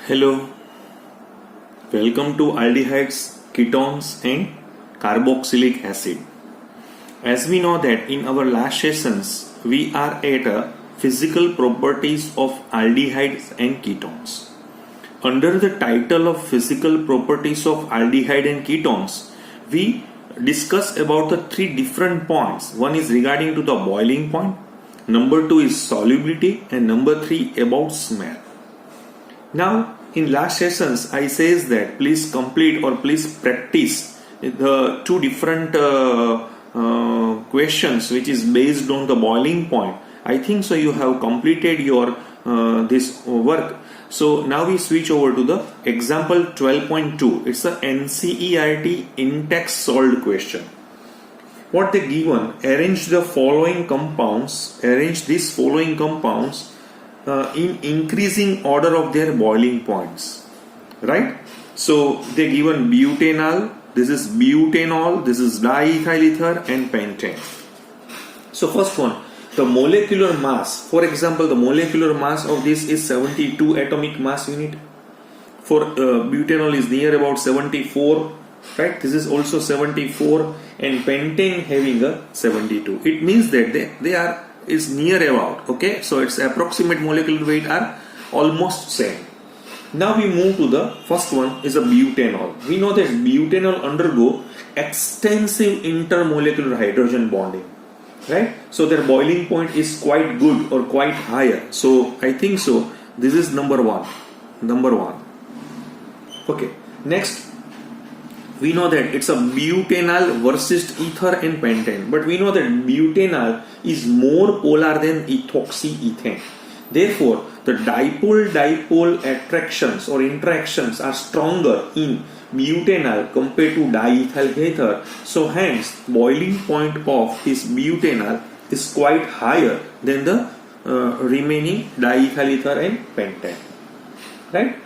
Hello, welcome to aldehydes, ketones and carboxylic acid. As we know that in our last sessions, we are at physical properties of aldehydes and ketones. Under the title of physical properties of aldehyde and ketones, we discuss about the three different points. One is regarding to the boiling point, number two is solubility, and number three about smell. Now, in last sessions, I says that please complete or please practice the two different questions which is based on the boiling point. I think so you have completed your this work. So now we switch over to the example 12.2. It's a NCERT in-text solved question. What they given? Arrange these following compounds in increasing order of their boiling points, right? So they given butanol, this is butanol, this is diethyl ether and pentane. So first one, the molecular mass, for example, the molecular mass of this is 72 atomic mass unit. For butanol is near about 74, right? This is also 74, and pentane having a 72. It means that they are is near about, okay? So its approximate molecular weight are almost same. Now we move to the first one is a butanol. We know that butanol undergo extensive intermolecular hydrogen bonding, right? So their boiling point is quite good or quite higher. So I think so this is number one. Okay, next we know that it's a butanol versus ether and pentane, but we know that butanol is more polar than ethoxyethane. Therefore, the dipole-dipole attractions or interactions are stronger in butanol compared to diethyl ether. So hence, boiling point of this butanol is quite higher than the remaining diethyl ether and pentane, right?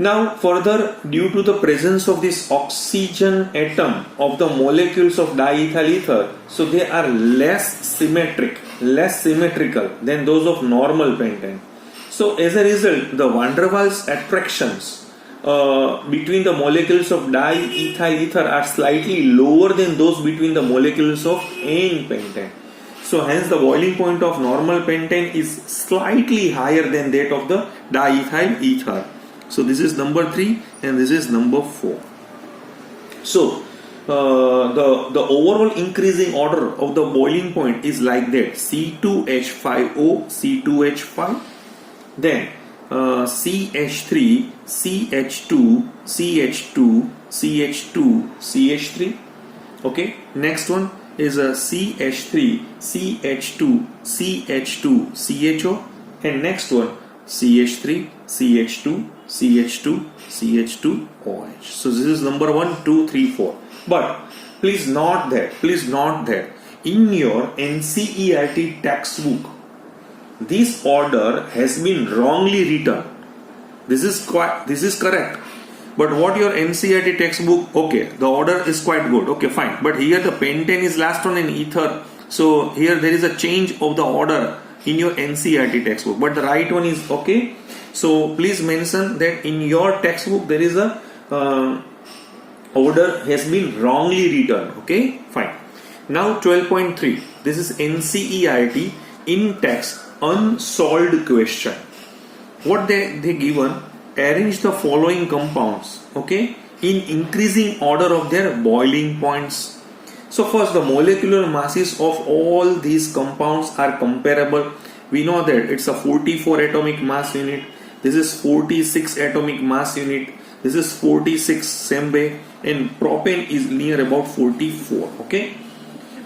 Now further, due to the presence of this oxygen atom of the molecules of diethyl ether, so they are less symmetrical than those of normal pentane. So as a result, the van der Waals attractions between the molecules of diethyl ether are slightly lower than those between the molecules of N-pentane. So hence the boiling point of normal pentane is slightly higher than that of the diethyl ether. So this is number 3 and this is number 4. So the overall increasing order of the boiling point is like that: C2H5O, C2H5, then CH3, CH2, CH2, CH2, CH3. Okay, next one is a CH3, CH2, CH2, CHO, and next one CH3, CH2, CH2, CH2, OH. So this is number 1, 2, 3, 4. But please note that in your NCERT textbook, this order has been wrongly written. This is correct. But what your NCERT textbook, okay, the order is quite good. Okay, fine. But here the pentane is last one in ether. So here there is a change of the order in your NCERT textbook. But the right one is okay. So please mention that in your textbook there is a order has been wrongly written. Okay, fine. Now 12.3. This is NCERT in text unsolved question. What they given? Arrange the following compounds, okay, in increasing order of their boiling points. So first, the molecular masses of all these compounds are comparable. We know that it's a 44 atomic mass unit. This is 46 atomic mass unit. This is 46 same way, and propane is near about 44. Okay,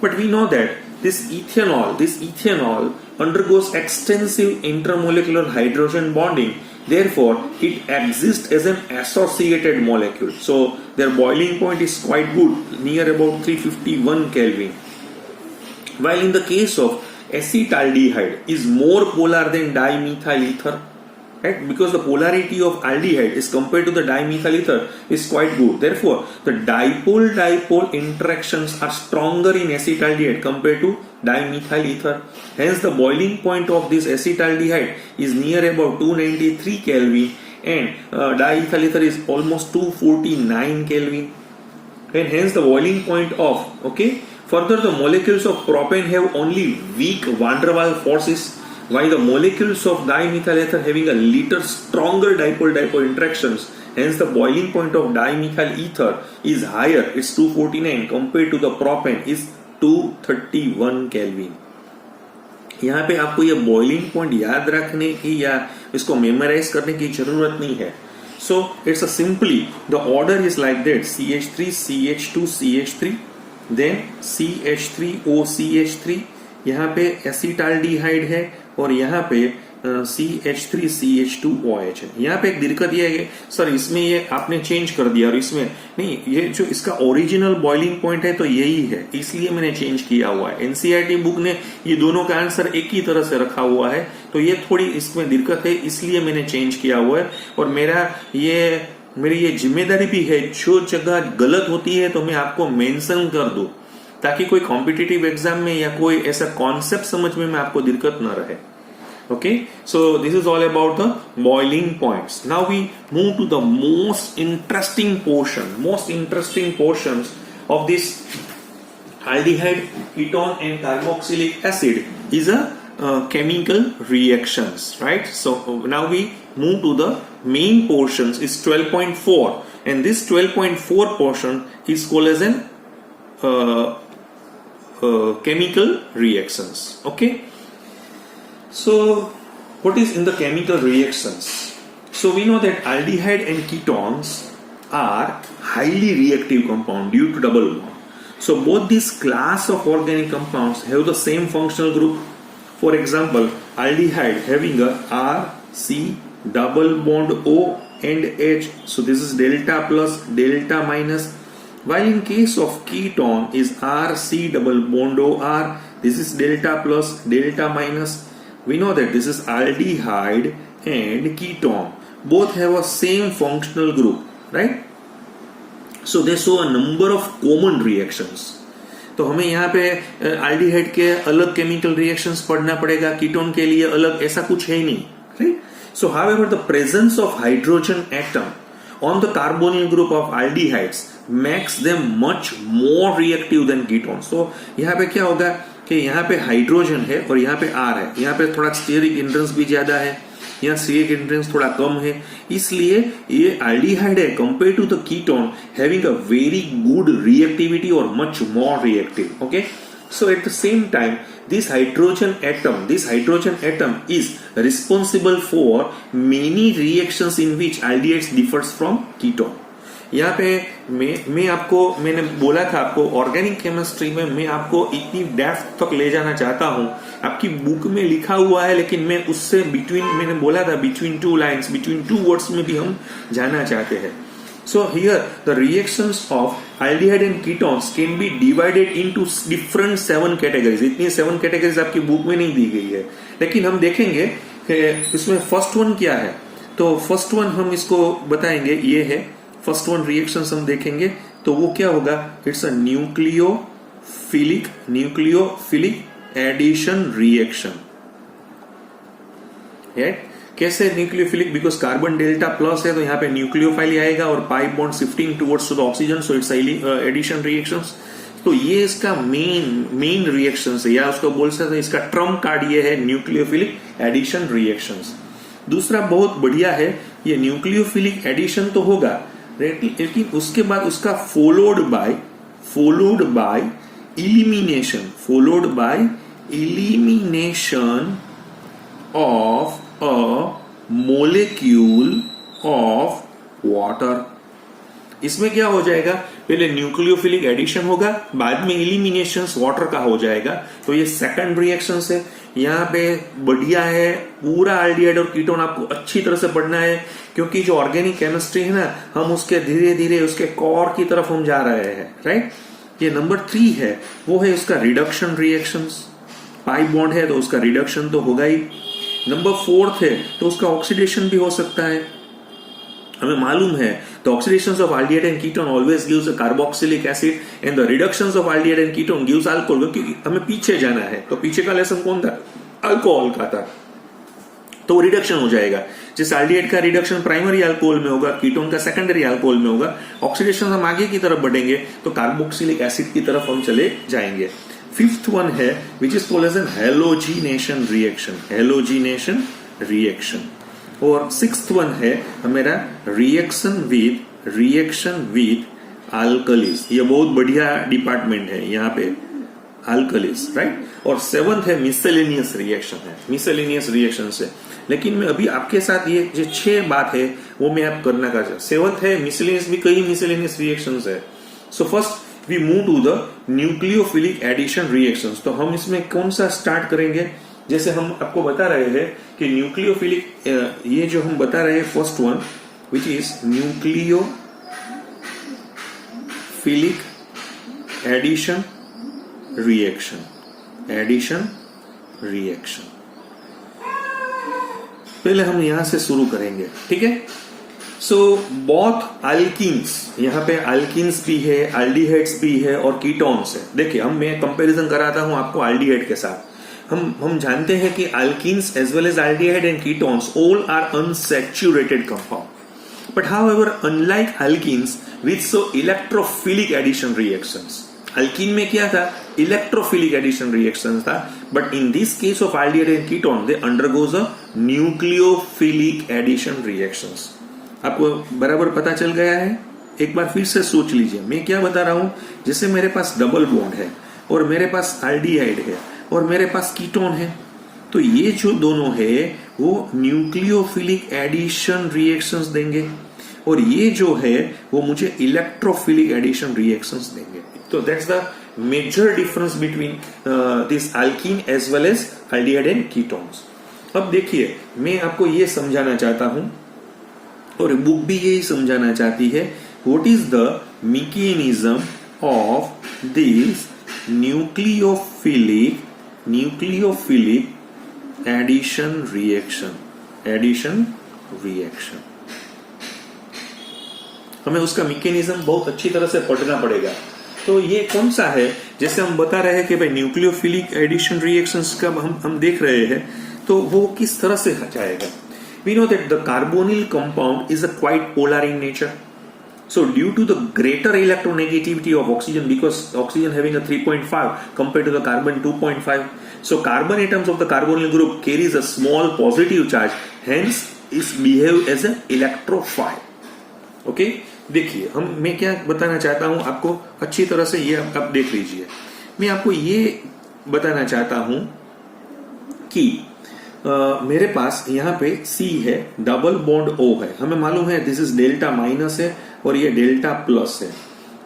but we know that this ethanol undergoes extensive intermolecular hydrogen bonding. Therefore, it exists as an associated molecule. So their boiling point is quite good, near about 351 Kelvin. While in the case of acetaldehyde is more polar than dimethyl ether, right? Because the polarity of aldehyde is compared to the dimethyl ether is quite good. Therefore, the dipole-dipole interactions are stronger in acetaldehyde compared to dimethyl ether. Hence, the boiling point of this acetaldehyde is near about 293 Kelvin, and diethyl ether is almost 249 Kelvin, and hence the boiling point of, okay. Further, the molecules of propane have only weak van der Waals forces, while the molecules of dimethyl ether having a little stronger dipole-dipole interactions. Hence, the boiling point of dimethyl ether is higher. It's 249 compared to the propane is 231 Kelvin. यहाँ पे आपको ये boiling point याद रखने की या इसको memorise करने की जरूरत नहीं है. So it's a simply the order is like that: CH3, CH2, CH3, then CH3O CH3. यहाँ पे एसिटाल्डिहाइड है और यहाँ पे CH3 CH2OH है. यहाँ पे एक दिक्कत ये है सर इसमें ये आपने चेंज कर दिया और इसमें नहीं, ये जो इसका ओरिजिनल बॉइलिंग पॉइंट है तो यही है, इसलिए मैंने चेंज किया हुआ है. एनसीईआरटी बुक ने ये दोनों का आंसर एक ही तरह से रखा हुआ है, तो ये थोड़ी इसमें दिक्कत है, इसलिए मैंने चेंज किया हुआ है. और मेरी ये जिम्मेदारी भी है, जो जगह गलत होती है तो मैं आपको मेंशन कर दूं, ताकि कोई कॉम्पिटिटिव एग्जाम में या कोई ऐसा कॉन्सेप्ट समझने में आपको दिक्कत न रहे. Okay, so this is all about the boiling points. Now we move to the most interesting portions of this aldehyde, ketone and carboxylic acid is a chemical reactions, right? So now we move to the main portions is 12.4, and this 12.4 portion is called as an chemical reactions. Okay. So, what is in the chemical reactions? So, we know that aldehyde and ketones are highly reactive compound due to double bond. So, both these class of organic compounds have the same functional group. For example, aldehyde having a R, C, double bond O and H. So, this is delta plus, delta minus. While in case of ketone is R, C, double bond O, R. This is delta plus, delta minus. We know that this is aldehyde and ketone. Both have a same functional group, right? So they show a number of common reactions. तो हमें यहाँ पे aldehyde के अलग chemical reactions पढ़ना पड़ेगा, ketone के लिए अलग, ऐसा कुछ है ही नहीं, right? So however, the presence of hydrogen atom on the carbonyl group of aldehydes makes them much more reactive than ketones. So यहाँ पे क्या होगा कि यहाँ पे हाइड्रोजन है और यहाँ पे R है, यहाँ पे थोड़ा स्टेरिक हिंड्रेंस भी ज्यादा है, यहाँ स्टेरिक हिंड्रेंस थोड़ा कम है, इसलिए ये एल्डिहाइड है compared to the ketone having a very good reactivity और much more reactive. Okay, so at the same time this hydrogen atom is responsible for many reactions in which aldehydes differs from ketone. यहाँ पे मैंने बोला था आपको organic chemistry में मैं आपको इतनी डेप्थ तक ले जाना चाहता हूँ. आपकी बुक में लिखा हुआ है, लेकिन मैं उससे मैंने बोला था between two lines, between two words में भी हम जाना चाहते हैं. So here the reactions of aldehyde and ketones can be divided into different 7 categories. इतनी 7 categories आपकी बुक में नहीं दी गई है, लेकिन हम देखेंगे कि इसमें फर्स्ट वन क्या है. तो फर्स्ट वन हम इसको बताएंगे, ये है फर्स्ट वन रिएक्शंस हम देखेंगे. तो वो क्या होगा, it's a nucleophilic addition reaction. कैसे nucleophilic, because carbon delta plus है तो यहाँ पे न्यूक्लियोफाइल आएगा और pi bond shifting towards to the oxygen, so it's addition reactions. तो ये इसका मेन रिएक्शंस है, या उसको बोल सकते हैं इसका ट्रम्प कार्ड ये है न्यूक्लियोफिलिक एडिशन रिएक्शंस. दूसरा बहुत बढ़िया है, ये न्यूक्लियोफिलिक एडिशन तो होगा, लेकिन उसके बाद उसका followed by elimination of a molecule of water. इसमें क्या हो जाएगा, पहले न्यूक्लियोफिलिक एडिशन होगा, बाद में इलिमिनेशन वाटर का हो जाएगा. तो ये सेकंड रिएक्शन है. यहाँ पे बढ़िया है, पूरा एल्डिहाइड और कीटोन आपको अच्छी तरह से पढ़ना है, क्योंकि जो ऑर्गेनिक केमिस्ट्री है ना, हम उसके धीरे धीरे उसके कोर की तरफ हम जा रहे हैं, राइट. ये नंबर 3 है, वो है उसका रिडक्शन रिएक्शंस. पाई बॉन्ड है तो उसका रिडक्शन तो होगा ही. नंबर 4 है तो उसका ऑक्सीडेशन भी हो सकता है, हमें मालूम है. The oxidations of aldehyde and ketone always gives a carboxylic acid, and the reductions of aldehyde and ketone gives alcohol. क्योंकि हमें पीछे जाना है, तो पीछे का लेसन कौन था, अल्कोहल का था. तो रिडक्शन हो जाएगा। जैसे एल्डिहाइड का रिडक्शन प्राइमरी अल्कोहल में होगा, कीटोन का सेकेंडरी अल्कोहल में होगा। ऑक्सीडेशन हम आगे की तरफ बढ़ेंगे तो कार्बोक्सिलिक एसिड की तरफ हम चले जाएंगे। फिफ्थ वन है which is called as an halogenation reaction, halogenation reaction. और सिक्स्थ वन है हमारा रिएक्शन विद अल्कलीज। ये बहुत बढ़िया डिपार्टमेंट है यहाँ पे, अल्कलीज, राइट। और सेवंथ है मिसलेनियस रिएक्शन है, मिसलेनियस रिएक्शन से। लेकिन मैं अभी आपके साथ ये जो 6 बात है वो मैं आप करना का चाहता। सेवंथ है मिसलेनियस, भी कई मिसलेनियस रिएक्शंस है। So first we move to the nucleophilic addition reactions. तो हम इसमें कौन सा स्टार्ट करेंगे? जैसे हम आपको बता रहे हैं कि न्यूक्लियोफिलिक, ये जो हम बता रहे हैं first one which is nucleophilic addition reaction. पहले हम यहां से शुरू करेंगे, ठीक है। सो बोथ अल्कीन्स, यहां पे अल्कीन्स भी है, एल्डिहाइड्स भी है और कीटोन्स है। देखिए मैं कंपैरिजन कराता हूं आपको एल्डिहाइड के साथ। हम जानते हैं कि alkenes as well as aldehyde and ketones all are unsaturated compound, but however unlike alkenes with so electrophilic addition reactions. Alkene में क्या था? इलेक्ट्रोफिलिक एडिशन रिएक्शन था, but in this case of aldehyde and ketone they undergoes a nucleophilic addition reactions. आपको बराबर पता चल गया है? एक बार फिर से सोच लीजिए मैं क्या बता रहा हूं। जैसे मेरे पास डबल बॉन्ड है और मेरे पास एल्डिहाइड है और मेरे पास कीटोन है, तो ये जो दोनों है वो न्यूक्लियोफिलिक एडिशन रिएक्शंस देंगे और ये जो है वो मुझे इलेक्ट्रोफिलिक एडिशन रिएक्शंस देंगे। तो that's the major difference between this alkene as well as aldehyde and ketones. अब देखिए मैं आपको ये समझाना चाहता हूं और बुक भी यही समझाना चाहती है, what is the mechanism of this nucleophilic addition reaction. हमें उसका मैकेनिज्म बहुत अच्छी तरह से पढ़ना पड़ेगा। तो ये कौन सा है? जैसे हम बता रहे हैं कि भाई न्यूक्लियोफिलिक एडिशन रिएक्शंस का हम देख रहे हैं, तो वो किस तरह से जाएगा। We know that the carbonyl compound is a quite polar in nature. So due to the greater electronegativity of oxygen, because oxygen having a 3.5 compared to the carbon 2.5, so carbon atoms of the carbonyl group carries a small positive charge, hence is behave as an electrophile. Okay? देखिए मैं क्या बताना चाहता हूं आपको अच्छी तरह से, ये आप देख लीजिए। मैं आपको ये बताना चाहता हूं कि मेरे पास यहाँ पे C है, डबल बॉन्ड O है, हमें मालूम है दिस इज डेल्टा माइनस है और ये डेल्टा प्लस है।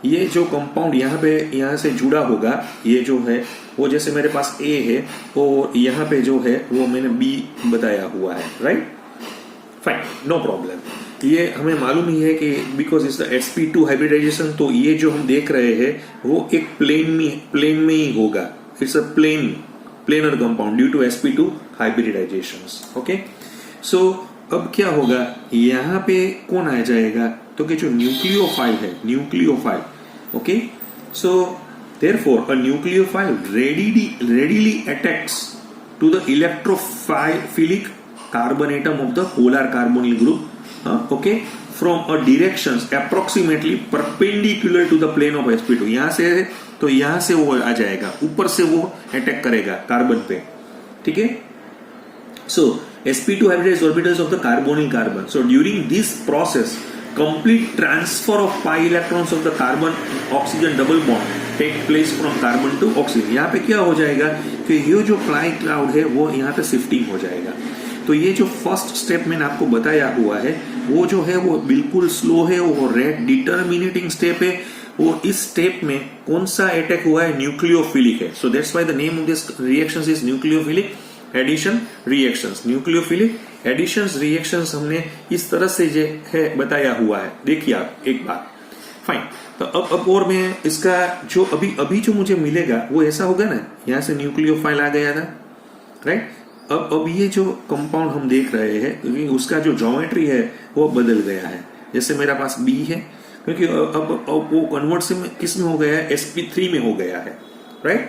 ये जो कंपाउंड यहाँ से जुड़ा होगा, ये जो है वो जैसे मेरे पास A है और यहाँ पे जो है वो मैंने B बताया हुआ है, राइट, फाइन, नो प्रॉब्लम। ये हमें मालूम ही है कि because is the sp2 hybridisation, तो ये जो हम देख रहे हैं वो एक प्लेन में ही होगा। It's a planar compound due to sp2 hybridisations. Okay, so अब क्या होगा, यहाँ पे कौन आ जाएगा? तो कि जो न्यूक्लियोफाइल है, nucleophile, okay, so therefore a nucleophile readily attacks to the electrophilic carbon atom of the polar carbonyl group, okay, from a directions approximately perpendicular to the plane of sp2। यहाँ से तो यहाँ से वो आ जाएगा, ऊपर से वो अटैक करेगा कार्बन पे, ठीक है। So sp2 hybridized orbitals of the carbonyl carbon. So during this process, complete transfer of pi electrons of the carbon oxygen double bond take place from carbon to oxygen। यहाँ पे क्या हो जाएगा कि ये जो pi cloud है वो यहाँ पे शिफ्टिंग हो जाएगा। तो ये जो फर्स्ट स्टेप मैंने आपको बताया हुआ है वो जो है वो बिल्कुल स्लो है, वो रेट डिटर्मिनेटिंग स्टेप है। और इस स्टेप में कौन सा अटैक हुआ है? न्यूक्लियोफिलिक है। So that's why the name of this reactions is nucleophilic addition reactions. Nucleophilic additions reactions हमने इस तरह से जो है बताया हुआ है। देखिए आप एक बार, फाइन। तो अब और मैं इसका जो अभी जो मुझे मिलेगा वो ऐसा होगा ना, यहाँ से न्यूक्लियोफाइल आ गया था, राइट। अब ये जो कंपाउंड हम देख रहे हैं उसका जो ज्योमेट्री है वो बदल गया है। जैसे मेरा पास B है, क्योंकि अब वो कन्वर्ट से किस में हो गया है? sp3 में हो गया है, राइट।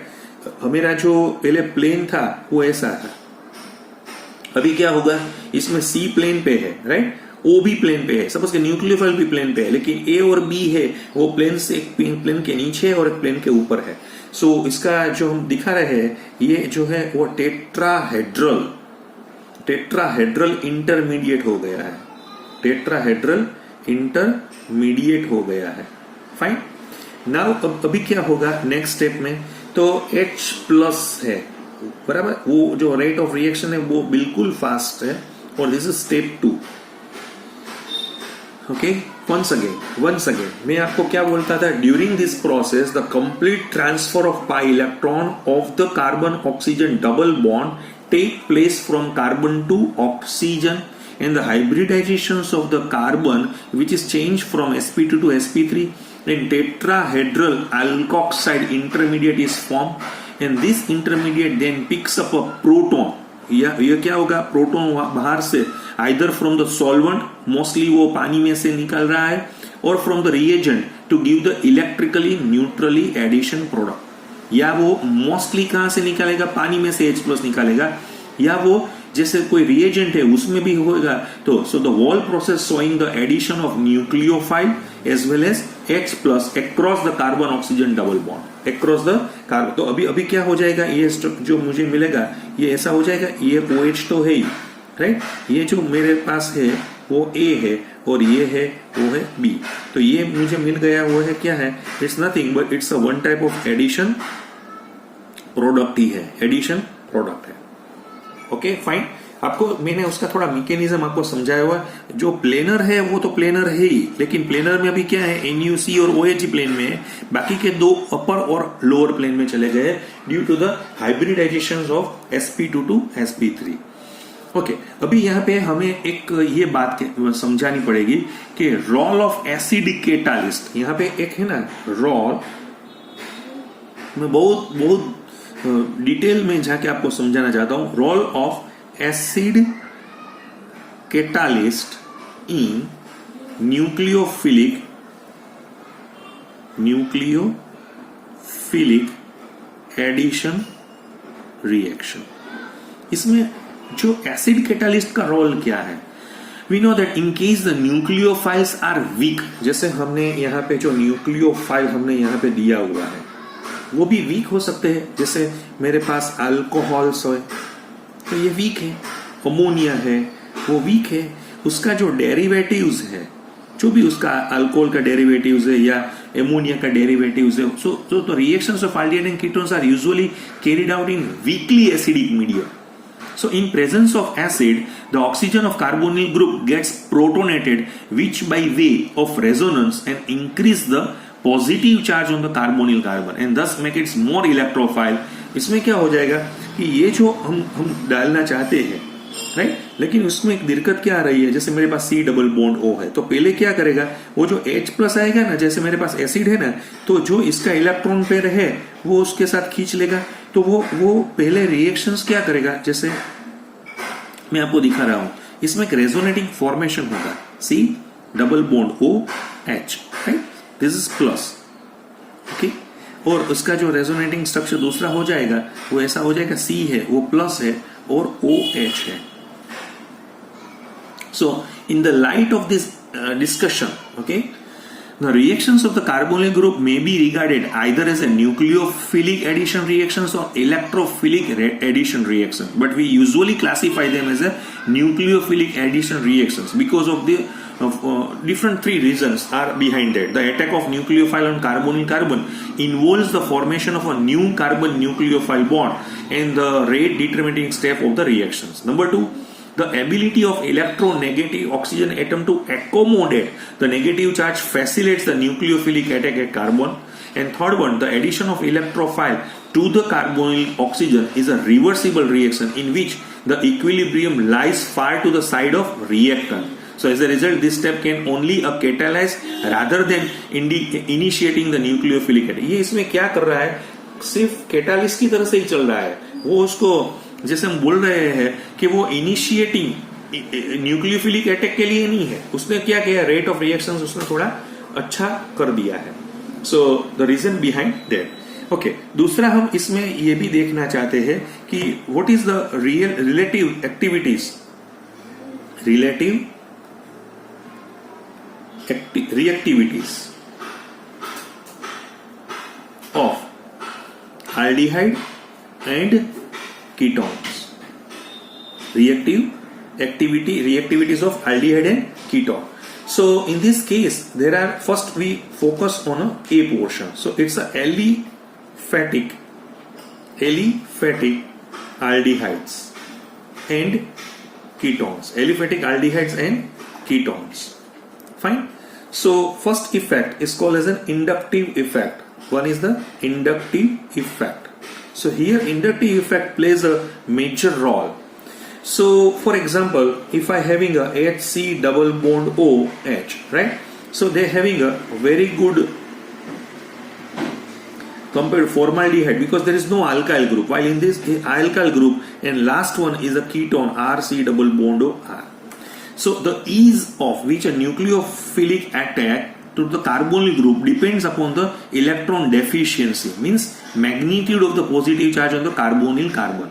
मेरा जो पहले प्लेन था वो ऐसा था, अभी क्या होगा, इसमें सी प्लेन पे है, राइट, ओ भी प्लेन पे है, सपोज के न्यूक्लियोफाइल भी प्लेन पे है, लेकिन ए और बी है वो प्लेन से एक प्लेन के नीचे है और एक प्लेन के ऊपर है। सो इसका जो हम दिखा रहे हैं ये जो है वो टेट्राहेड्रल इंटरमीडिएट हो गया है, टेट्राहेड्रल इंटरमीडिएट हो गया है। फाइन, नाउ अभी क्या होगा नेक्स्ट स्टेप में, तो H प्लस है, बराबर, वो जो रेट ऑफ रिएक्शन है वो बिल्कुल फास्ट है, और this is step 2। Okay, once again मैं आपको क्या बोलता था, during this process the complete transfer of pi electron of the carbon oxygen double bond take place from carbon to oxygen, and the hybridizations of the carbon which is changed from sp2 to sp3, and tetrahedral alkoxide intermediate is formed, and this intermediate then picks up a proton। ये क्या होगा, proton बाहर से either from the solvent, mostly वो पानी में से निकल रहा है, और from the reagent to give the electrically neutrally addition product. या वो मोस्टली कहां से निकालेगा, पानी में से H+ निकालेगा, या वो जैसे कोई रिएजेंट है उसमें भी होगा। तो so the whole process showing the addition of nucleophile as well as H+ across the carbon oxygen double bond, across the carbon. तो अभी क्या हो जाएगा, ये जो मुझे मिलेगा ये ऐसा हो जाएगा, ये OH तो है ही, राइट, ये जो मेरे पास है वो A है और ये है वो है B, तो ये मुझे मिल गया, वो है क्या है, it's nothing but it's a one type of addition product ही है, एडिशन प्रोडक्ट है। ओके फाइन, आपको मैंने उसका थोड़ा मैकेनिज्म आपको समझाया हुआ। जो प्लेनर है वो तो प्लेनर है ही, लेकिन प्लेनर में अभी क्या है, NuC और OH प्लेन में है, बाकी के दो अपर और लोअर प्लेन में चले गए due to the hybridisation of sp2 to sp3। Okay, अभी यहाँ पे हमें एक ये बात समझानी पड़ेगी कि रोल ऑफ एसिड कैटालिस्ट, यहाँ पे एक है ना रोल, मैं बहुत डिटेल में जाके आपको समझाना चाहता हूं। Role of acid catalyst in nucleophilic addition reaction. इसमें जो एसिड कैटालिस्ट का रोल क्या है, we know that in case the nucleophiles are weak, जैसे हमने यहाँ पे जो न्यूक्लियोफाइल हमने यहाँ पे दिया हुआ है वो भी वीक हो सकते हैं, जैसे मेरे पास अल्कोहल्स है तो ये वीक है, अमोनिया है वो वीक है, उसका जो डेरिवेटिव्स है, जो भी उसका अल्कोहल का डेरिवेटिव्स है या एमोनिया का डेरिवेटिव्स है, so the reactions of aldehyde and ketones are usually carried out in weakly acidic medium. So in presence of acid, the oxygen of carbonyl group gets protonated, which by way of resonance and increase the positive charge on the carbonyl carbon and thus make it more electrophile। इसमें क्या हो जाएगा कि ये जो हम डालना चाहते हैं, राइट, लेकिन उसमें एक दिक्कत क्या आ रही है, जैसे मेरे पास C डबल बॉन्ड O है, तो पहले क्या करेगा, वो जो H+ आएगा ना, जैसे मेरे पास एसिड है ना, तो जो इसका इलेक्ट्रॉन पेयर है वो उसके साथ खींच लेगा, तो वो पहले रिएक्शंस क्या करेगा, जैसे मैं आपको दिखा रहा हूं, इसमें एक रेजोनेटिंग फॉर्मेशन होगा, C double bond OH, right, this is plus, okay, और उसका जो रेजोनेटिंग स्ट्रक्चर दूसरा हो जाएगा वो ऐसा हो जाएगा, C है वो प्लस है और OH है। So in the light of this discussion, okay, the reactions of the carbonyl group may be regarded either as a nucleophilic addition reactions or electrophilic addition reactions, but we usually classify them as a nucleophilic addition reactions because of the different three reasons are behind it. The attack of nucleophile on carbonyl carbon involves the formation of a new carbon nucleophile bond and the rate determining step of the reactions. Number 2, the ability of electronegative oxygen atom to accommodate the negative charge facilitates the nucleophilic attack at carbon. And third one, the addition of electrophile to the carbonyl oxygen is a reversible reaction in which the equilibrium lies far to the side of reactant. So as a result, this step can only catalyze rather than initiating the nucleophilic attack. ये इसमें क्या कर रहा है, सिर्फ catalyst की तरह से ही चल रहा है, वो उसको जैसे हम बोल रहे हैं कि वो इनिशिएटिंग न्यूक्लियोफिलिक अटैक के लिए नहीं है, उसने क्या किया, रेट ऑफ रिएक्शंस उसने थोड़ा अच्छा कर दिया है। So the reason behind that. Okay, दूसरा हम इसमें ये भी देखना चाहते हैं कि what is the relative activities, relative reactivities of aldehyde and ketones. Reactivities of aldehyde and ketone. So in this case, first we focus on a portion. So it's a aliphatic aldehydes and ketones. Aliphatic aldehydes and ketones. Fine. So first effect is called as an inductive effect. One is the inductive effect. So here inductive effect plays a major role. So for example, if I having a HC double bond OH, right? So they having a very good compared to formaldehyde because there is no alkyl group. While in this alkyl group and last one is a ketone RC double bond OR. So the ease of which a nucleophilic attack to the carbonyl group depends upon the electron deficiency, means magnitude of the positive charge on the carbonyl carbon.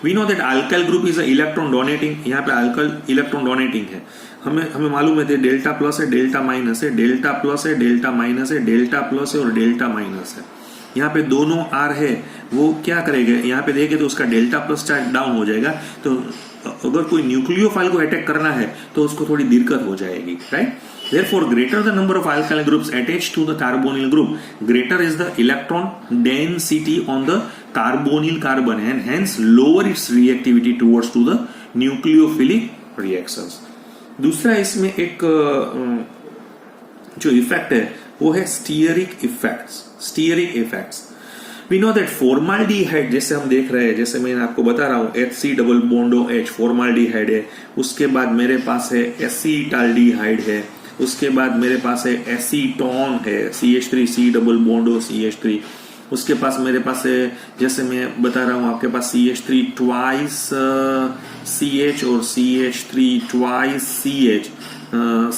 We know that alkyl group is a electron donating. यहाँ पे alkyl electron donating है. हमें मालूम है delta plus है, delta minus है, delta plus है, delta minus है, डेल्टा प्लस है और डेल्टा माइनस है. यहाँ पे दोनों आर है, वो क्या करेगा, यहाँ पे देखे तो उसका डेल्टा प्लस चार्ज डाउन हो जाएगा. तो अगर कोई न्यूक्लियोफाइल को अटैक करना है तो उसको थोड़ी दिक्कत हो जाएगी, right. Therefore, greater the number of alkyl groups attached to the carbonyl group, greater is the electron density on the carbonyl carbon and hence lower its reactivity towards to the nucleophilic reactions. दूसरा इसमें एक जो effect है वो है stearic effects. Stearic effects, We know that formaldehyde जैसे हम देख रहे हैं, जैसे मैं आपको बता रहा हूँ HC डबल बॉन्डो H फॉर्माल्डिहाइड है, उसके बाद मेरे पास है एसीटाल्डिहाइड है, उसके बाद मेरे पास है एसीटोन है CH3C डबल बॉन्डो CH3, उसके पास मेरे पास है जैसे मैं बता रहा हूँ आपके पास CH3 ट्वाइस CH और CH3 twice CH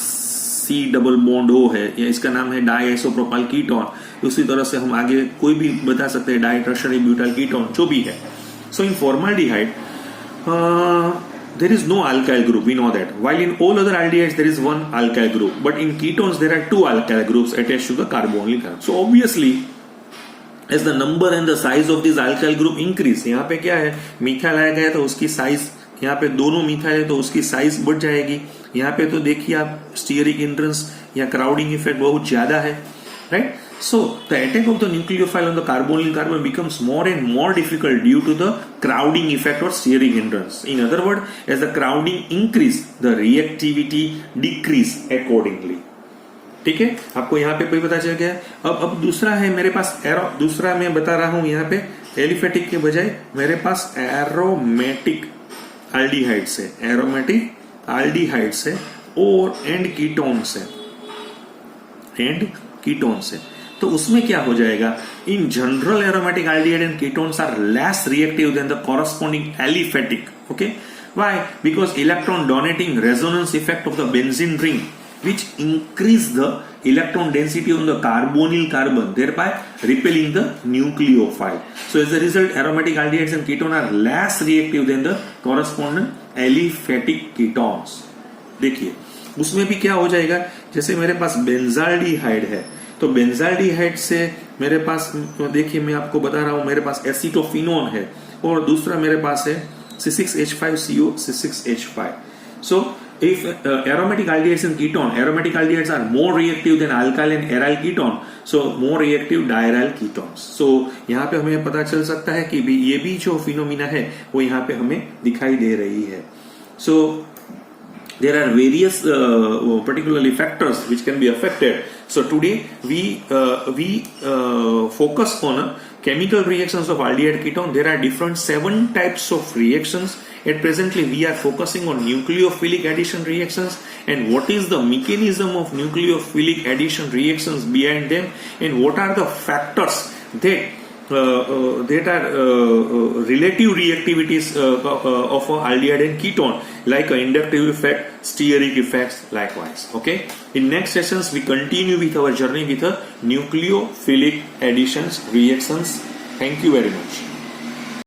C double bond O है, या इसका नाम है डाइआइसोप्रोपाइल कीटोन. उसी तरह से हम आगे कोई भी बता सकते हैं डाई टर्शरी ब्यूटाइल कीटोन जो भी है. सो इन formaldehyde there is no alkyl group, we know that, while in all other aldehydes there is one alkyl group, but in ketones there are two alkyl groups attached to the carbonyl carbon. So obviously as the number and the size of this alkyl group increase, यहाँ पे क्या है, methyl आया गया तो उसकी size, यहाँ पे दोनों मिथाइल है तो उसकी साइज बढ़ जाएगी. यहाँ पे तो देखिए आप स्टीयरिक हिंड्रेंस या क्राउडिंग इफेक्ट बहुत ज्यादा है, right. So the attack of the nucleophile on the carbonyl carbon becomes more and more difficult due to the crowding effect or steric hindrance. In other words, as the crowding increase, the reactivity decrease accordingly. ठीक है, आपको यहाँ पे कोई पता चल गया. अब दूसरा है मेरे पास दूसरा मैं बता रहा हूँ यहाँ पे एलिफेटिक के बजाय मेरे पास एरोमेटिक एल्डिहाइड्स है, एरोमेटिक एल्डिहाइड्स है और एंड कीटोन्स है. तो उसमें क्या हो जाएगा, in general aromatic aldehyde and ketones are less reactive than the corresponding aliphatic. Okay, why? Because electron donating resonance effect of the benzene ring which increase the electron density on the carbonyl carbon, thereby repelling the nucleophile. So as a result, aromatic aldehydes and ketone are less reactive than the corresponding aliphatic ketones. देखिए उसमें भी क्या हो जाएगा, जैसे मेरे पास benzaldehyde है तो बेंजाल्डिहाइड से मेरे पास देखिए मैं आपको बता रहा हूं मेरे पास एसिटोफिनोन है और दूसरा मेरे पास है C6H5CO C6H5. So if aromatic aldehydes and ketone, aromatic aldehydes are more reactive than alkyl and aryl ketone, so more reactive diaryl ketones. So यहाँ पे हमें पता चल सकता है कि ये भी जो फिनोमिना है वो यहाँ पे हमें दिखाई दे रही है. So there are various particularly factors which can be affected. So today we focus on chemical reactions of aldehyde ketone. There are different 7 types of reactions. At presently we are focusing on nucleophilic addition reactions and what is the mechanism of nucleophilic addition reactions behind them and what are the factors that relative reactivities of a aldehyde and ketone, like inductive effect, steric effects likewise. Okay. In next sessions we continue with our journey with nucleophilic additions reactions. Thank you very much.